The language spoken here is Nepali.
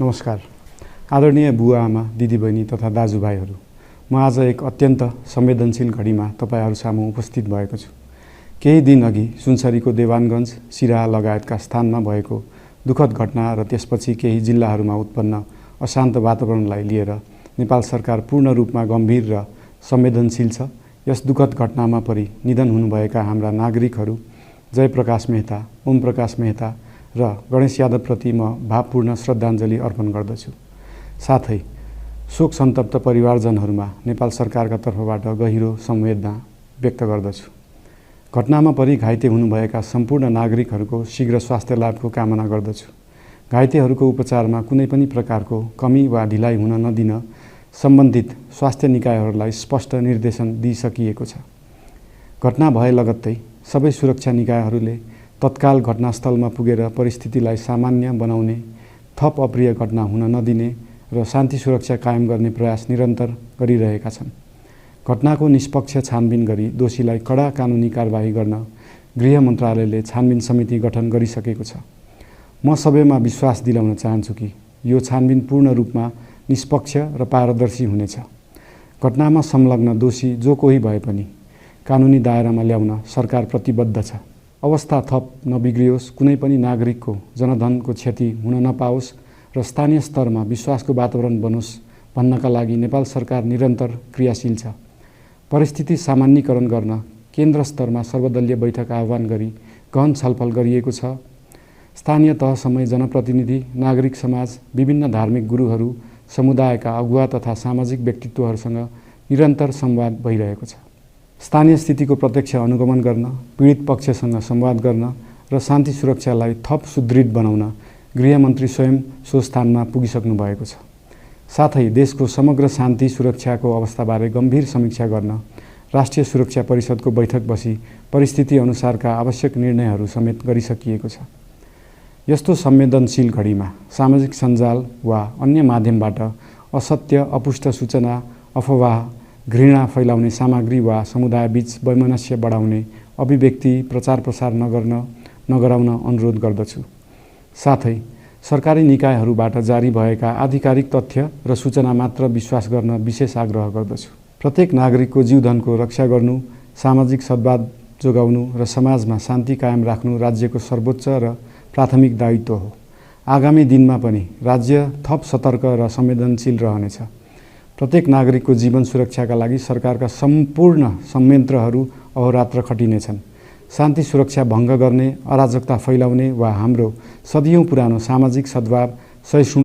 नमस्कार। आदरणीय बुवा आमा, दिदीबहिनी तथा दाजुभाइहरू, म आज एक अत्यन्त संवेदनशील घडीमा तपाईहरू सामु उपस्थित भएको छु। केही दिन अघि सुनसरीको देवानगञ्ज, सिराहा लगायतका स्थानमा भएको दुःखद घटना र त्यसपछि केही जिल्लाहरूमा उत्पन्न अशान्त वातावरणलाई लिएर नेपाल सरकार पूर्ण रूपमा गम्भीर र संवेदनशील छ। यस दुःखद घटनामा परि निधन हुनुभएका हाम्रा नागरिकहरू जयप्रकाश मेहता, ओम प्रकाश मेहता र गणेश यादवप्रति म भावपूर्ण श्रद्धाञ्जली अर्पण गर्दछु। साथै शोक सन्तप्त परिवारजनहरूमा नेपाल सरकारका तर्फबाट गहिरो संवेदना व्यक्त गर्दछु। घटनामा परि घाइते हुनुभएका सम्पूर्ण नागरिकहरूको शीघ्र स्वास्थ्य लाभको कामना गर्दछु। घाइतेहरूको उपचारमा कुनै पनि प्रकारको कमी वा ढिलाइ हुन नदिन सम्बन्धित स्वास्थ्य निकायहरूलाई स्पष्ट निर्देशन दिइसकिएको छ। घटना भए लगत्तै सबै सुरक्षा निकायहरूले तत्काल घटनास्थलमा पुगेर परिस्थितिलाई सामान्य बनाउने, थप अप्रिय घटना हुन नदिने र शान्ति सुरक्षा कायम गर्ने प्रयास निरन्तर गरिरहेका छन्। घटनाको निष्पक्ष छानबिन गरी दोषीलाई कडा कानुनी कारबाही गर्न गृह मन्त्रालयले छानबिन समिति गठन गरिसकेको छ। म सबैमा विश्वास दिलाउन चाहन्छु कि यो छानबिन पूर्ण रूपमा निष्पक्ष र पारदर्शी हुनेछ। घटनामा संलग्न दोषी जो कोही भए पनि कानुनी दायरामा ल्याउन सरकार प्रतिबद्ध छ। अवस्था थप नबिग्रियोस्, कुनै पनि नागरिकको जनधनको क्षति हुन नपाओस् र स्थानीय स्तरमा विश्वासको वातावरण बनोस् भन्नका लागि नेपाल सरकार निरन्तर क्रियाशील छ। परिस्थिति सामान्यीकरण गर्न केन्द्र स्तरमा सर्वदलीय बैठक आह्वान गरी गहन छलफल गरिएको छ। स्थानीय तहसम्मै जनप्रतिनिधि, नागरिक समाज, विभिन्न धार्मिक गुरुहरू, समुदायका अगुवा तथा सामाजिक व्यक्तित्वहरूसँग निरन्तर संवाद भइरहेको छ। स्थानीय स्थितिको प्रत्यक्ष अनुगमन गर्न, पीडित पक्षसँग संवाद गर्न र शान्ति सुरक्षालाई थप सुदृढ बनाउन गृहमन्त्री स्वयं सो स्थानमा पुगिसक्नु भएको छ। साथै देशको समग्र शान्ति सुरक्षाको अवस्थाबारे गम्भीर समीक्षा गर्न राष्ट्रिय सुरक्षा परिषदको बैठक बसी परिस्थिति अनुसारका आवश्यक निर्णयहरू समेत गरिसकिएको छ। यस्तो संवेदनशील घडीमा सामाजिक सञ्जाल वा अन्य माध्यमबाट असत्य, अपुष्ट सूचना, अफवाह, घृणा फैलाउने सामग्री वा समुदायबीच वैमनस्य बढाउने अभिव्यक्ति प्रचार प्रसार नगराउन अनुरोध गर्दछु। साथै सरकारी निकायहरूबाट जारी भएका आधिकारिक तथ्य र सूचना मात्र विश्वास गर्न विशेष आग्रह गर्दछु। प्रत्येक नागरिकको जीवधनको रक्षा गर्नु, सामाजिक सद्भाव जोगाउनु र समाजमा शान्ति कायम राख्नु राज्यको सर्वोच्च र प्राथमिक दायित्व हो। आगामी दिनमा पनि राज्य थप सतर्क र संवेदनशील रहनेछ। प्रत्येक नागरिकको जीवन सुरक्षाका लागि सरकारका सम्पूर्ण संयन्त्रहरू अहोरात्र खटिनेछन्। शान्ति सुरक्षा भङ्ग गर्ने, अराजकता फैलाउने वा हाम्रो सदियौं पुरानो सामाजिक सद्भाव, सहिष्णुता